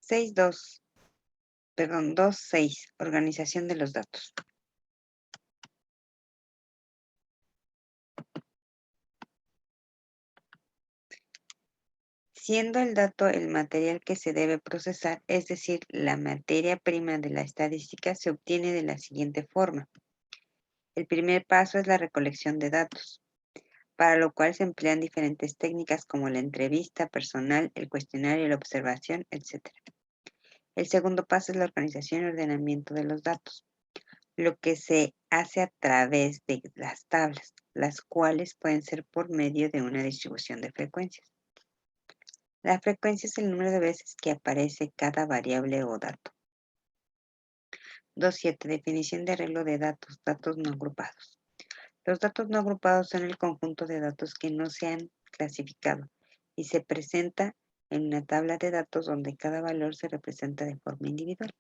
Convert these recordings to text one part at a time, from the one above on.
6.2, perdón, 2.6, organización de los datos. Siendo el dato el material que se debe procesar, es decir, la materia prima de la estadística, se obtiene de la siguiente forma. El primer paso es la recolección de datos, para lo cual se emplean diferentes técnicas como la entrevista personal, el cuestionario, la observación, etc. El segundo paso es la organización y ordenamiento de los datos, lo que se hace a través de las tablas, las cuales pueden ser por medio de una distribución de frecuencias. La frecuencia es el número de veces que aparece cada variable o dato. 2.7. Definición de arreglo de datos, datos no agrupados. Los datos no agrupados son el conjunto de datos que no se han clasificado y se presenta en una tabla de datos donde cada valor se representa de forma individual.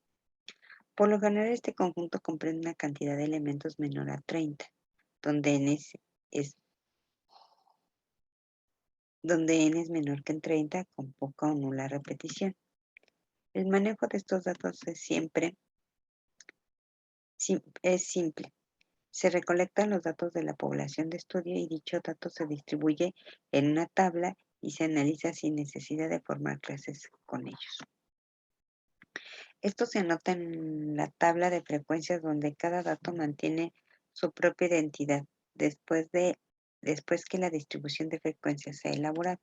Por lo general, este conjunto comprende una cantidad de elementos menor a 30, donde n es menor que en 30 con poca o nula repetición. El manejo de estos datos es simple. Se recolectan los datos de la población de estudio y dicho dato se distribuye en una tabla y se analiza sin necesidad de formar clases con ellos. Esto se anota en la tabla de frecuencias donde cada dato mantiene su propia identidad después que la distribución de frecuencias se ha elaborado.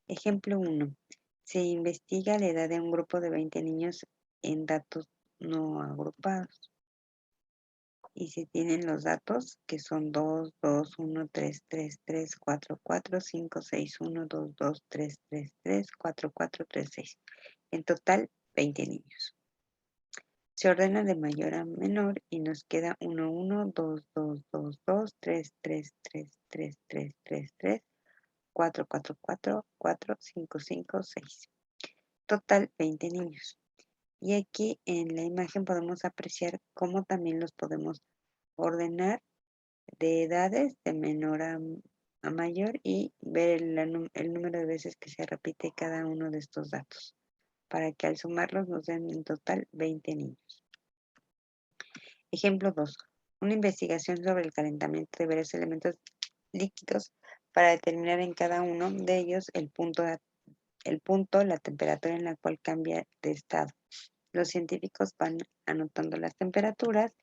Ejemplo 1. Se investiga la edad de un grupo de 20 niños en datos no agrupados. Y se tienen los datos que son 2, 2, 1, 3, 3, 3, 4, 4, 5, 6, 1, 2, 2, 3, 3, 3, 4, 4, 3, 6. En total, 20 niños. Se ordena de mayor a menor y nos queda 1, 1, 2, 2, 2, 2, 3, 3, 3, 3, 3, 3, 3, 4, 4, 4, 4, 5, 5, 6. Total, 20 niños. Y aquí en la imagen podemos apreciar cómo también los podemos ordenar de edades de menor a mayor y ver el número de veces que se repite cada uno de estos datos, para que al sumarlos nos den en total 20 niños. Ejemplo 2. Una investigación sobre el calentamiento de varios elementos líquidos para determinar en cada uno de ellos el punto, la temperatura en la cual cambia de estado. Los científicos van anotando las temperaturas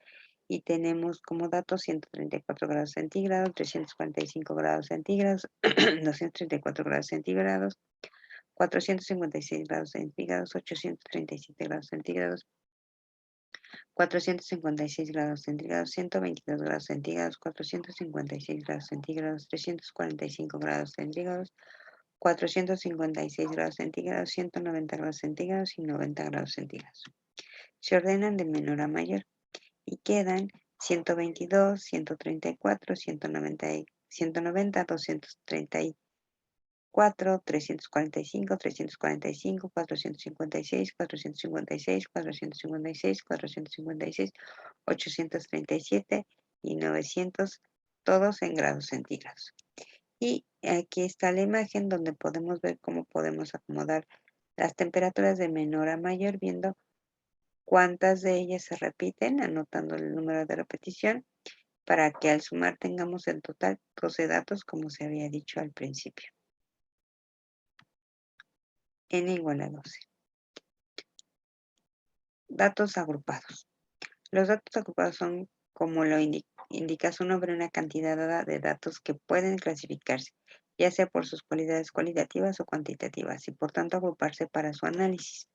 y tenemos como datos 134 grados centígrados, 345 grados centígrados, 234 grados centígrados, 456 grados centígrados, 837 grados centígrados, 456 grados centígrados, 122 grados centígrados, 456 grados centígrados, 345 grados centígrados, 456 grados centígrados, 190 grados centígrados y 90 grados centígrados. Se ordenan de menor a mayor y quedan 122, 134, 190, 234, 345, 345, 456, 456, 456, 456, 837 y 900, todos en grados centígrados. Y aquí está la imagen donde podemos ver cómo podemos acomodar las temperaturas de menor a mayor, viendo cuántas de ellas se repiten, anotando el número de repetición, para que al sumar tengamos en total 12 datos, como se había dicho al principio. N igual a 12. Datos agrupados. Los datos agrupados son, como lo indica su nombre, una cantidad dada de datos que pueden clasificarse, ya sea por sus cualidades cualitativas o cuantitativas, y por tanto agruparse para su análisis.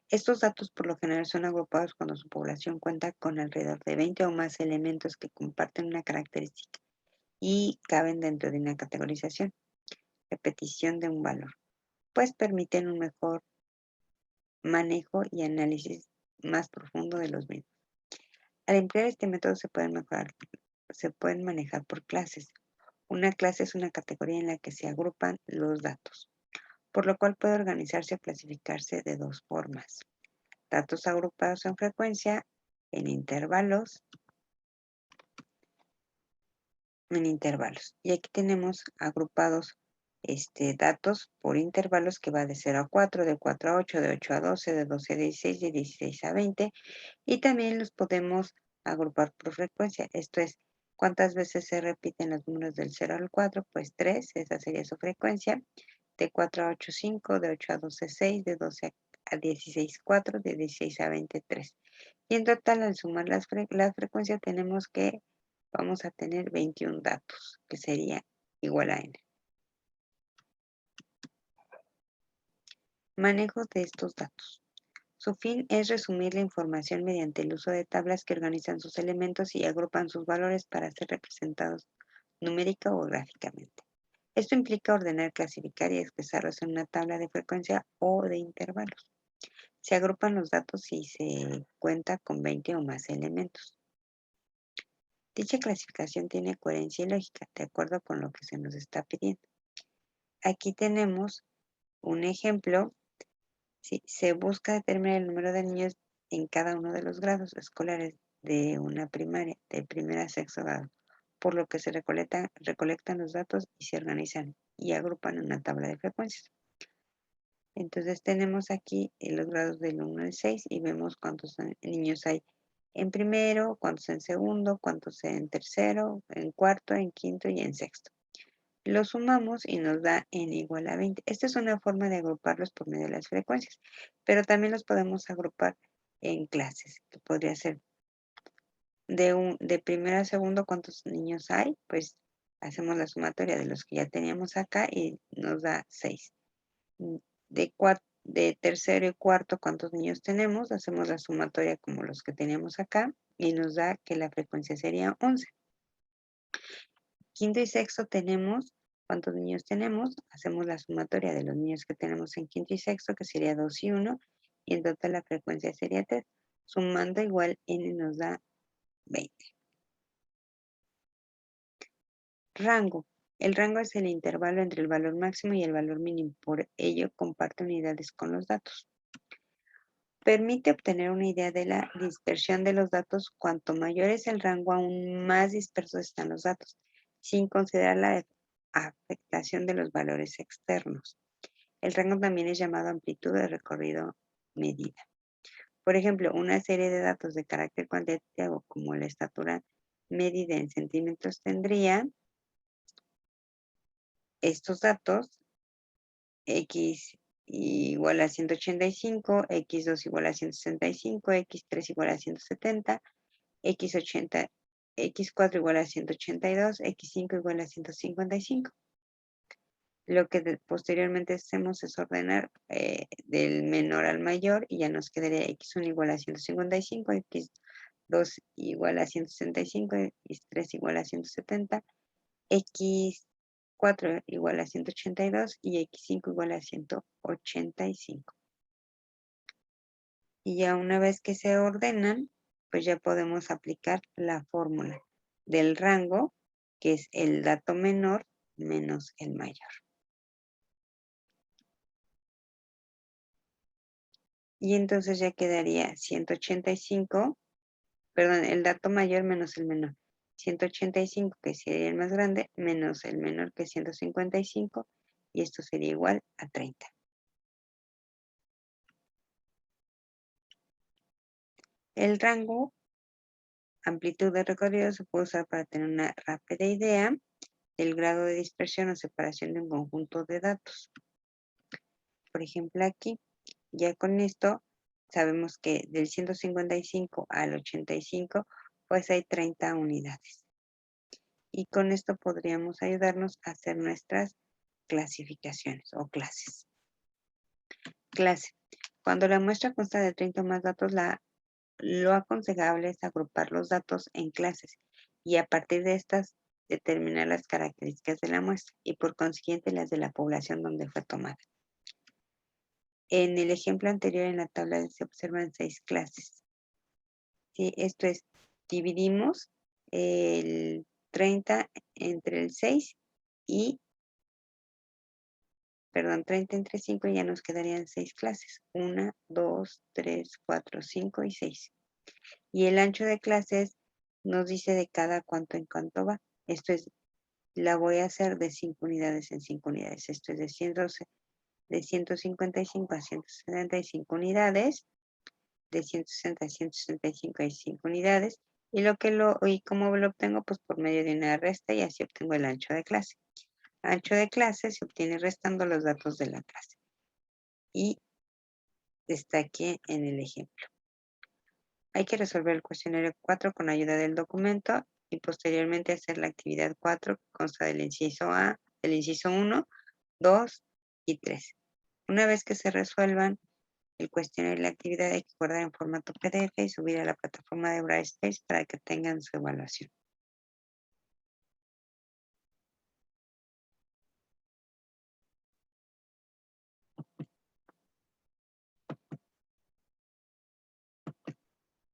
Estos datos por lo general son agrupados cuando su población cuenta con alrededor de 20 o más elementos que comparten una característica y caben dentro de una categorización, repetición de un valor, pues permiten un mejor manejo y análisis más profundo de los mismos. Al emplear este método se pueden manejar por clases. Una clase es una categoría en la que se agrupan los datos, por lo cual puede organizarse o clasificarse de dos formas. Datos agrupados en frecuencia, en intervalos. Y aquí tenemos agrupados datos por intervalos que va de 0 a 4, de 4 a 8, de 8 a 12, de 12 a 16, de 16 a 20. Y también los podemos agrupar por frecuencia. Esto es, ¿cuántas veces se repiten los números del 0 al 4? Pues 3, esa sería su frecuencia. De 4 a 8, 5, de 8 a 12, 6, de 12 a 16, 4, de 16 a 20, 3. Y en total, al sumar la frecuencia, tenemos que vamos a tener 21 datos, que sería igual a n. Manejo de estos datos. Su fin es resumir la información mediante el uso de tablas que organizan sus elementos y agrupan sus valores para ser representados numérica o gráficamente. Esto implica ordenar, clasificar y expresarlos en una tabla de frecuencia o de intervalos. Se agrupan los datos si se cuenta con 20 o más elementos. Dicha clasificación tiene coherencia y lógica, de acuerdo con lo que se nos está pidiendo. Aquí tenemos un ejemplo. Sí, se busca determinar el número de niños en cada uno de los grados escolares de una primaria, de primer a sexto grado, por lo que se recolectan los datos y se organizan y agrupan en una tabla de frecuencias. Entonces tenemos aquí los grados del 1 al 6 y vemos cuántos niños hay en primero, cuántos en segundo, cuántos en tercero, en cuarto, en quinto y en sexto. Lo sumamos y nos da n igual a 20. Esta es una forma de agruparlos por medio de las frecuencias, pero también los podemos agrupar en clases, que podría ser de primero a segundo, ¿cuántos niños hay? Pues hacemos la sumatoria de los que ya teníamos acá y nos da 6. De tercero y cuarto, ¿cuántos niños tenemos? Hacemos la sumatoria como los que teníamos acá y nos da que la frecuencia sería 11. Quinto y sexto tenemos, ¿cuántos niños tenemos? Hacemos la sumatoria de los niños que tenemos en quinto y sexto, que sería 2 y 1, y en total la frecuencia sería 3. Sumando igual, n nos da 20. Rango. El rango es el intervalo entre el valor máximo y el valor mínimo, por ello comparte unidades con los datos. Permite obtener una idea de la dispersión de los datos. Cuanto mayor es el rango, aún más dispersos están los datos, sin considerar la afectación de los valores externos. El rango también es llamado amplitud de recorrido medida. Por ejemplo, una serie de datos de carácter cuantitativo como la estatura medida en centímetros tendría estos datos: x igual a 185, x2 igual a 165, x3 igual a 170, x80, x4 igual a 182, x5 igual a 155. Lo que posteriormente hacemos es ordenar del menor al mayor y ya nos quedaría x1 igual a 155, x2 igual a 165, x3 igual a 170, x4 igual a 182 y x5 igual a 185. Y ya una vez que se ordenan, pues ya podemos aplicar la fórmula del rango, que es el dato menor menos el mayor. Y entonces ya quedaría 185, perdón, el dato mayor menos el menor. 185, que sería el más grande, menos el menor, que es 155, y esto sería igual a 30. El rango, amplitud de recorrido, se puede usar para tener una rápida idea del grado de dispersión o separación de un conjunto de datos. Por ejemplo, aquí, ya con esto, sabemos que del 155 al 85, pues hay 30 unidades. Y con esto podríamos ayudarnos a hacer nuestras clasificaciones o clases. Clase. Cuando la muestra consta de 30 o más datos, lo aconsejable es agrupar los datos en clases y a partir de estas determinar las características de la muestra y por consiguiente las de la población donde fue tomada. En el ejemplo anterior en la tabla se observan 6 clases. ¿Sí? Esto es, dividimos el 30 entre el 6 y, perdón, 30 entre 5 y ya nos quedarían 6 clases. 1, 2, 3, 4, 5 y 6. Y el ancho de clases nos dice de cada cuánto en cuánto va. Esto es, La voy a hacer de 5 unidades en 5 unidades. Esto es de 155 a 175 unidades, de 160 a 165 hay 5 unidades, y cómo lo obtengo, pues por medio de una resta, y así obtengo el ancho de clase. Ancho de clase se obtiene restando los datos de la clase. Y está aquí en el ejemplo. Hay que resolver el cuestionario 4 con ayuda del documento y posteriormente hacer la actividad 4, que consta del inciso A, del inciso 1, 2 y 3. Una vez que se resuelvan el cuestionario y la actividad, hay que guardar en formato PDF y subir a la plataforma de Brightspace para que tengan su evaluación.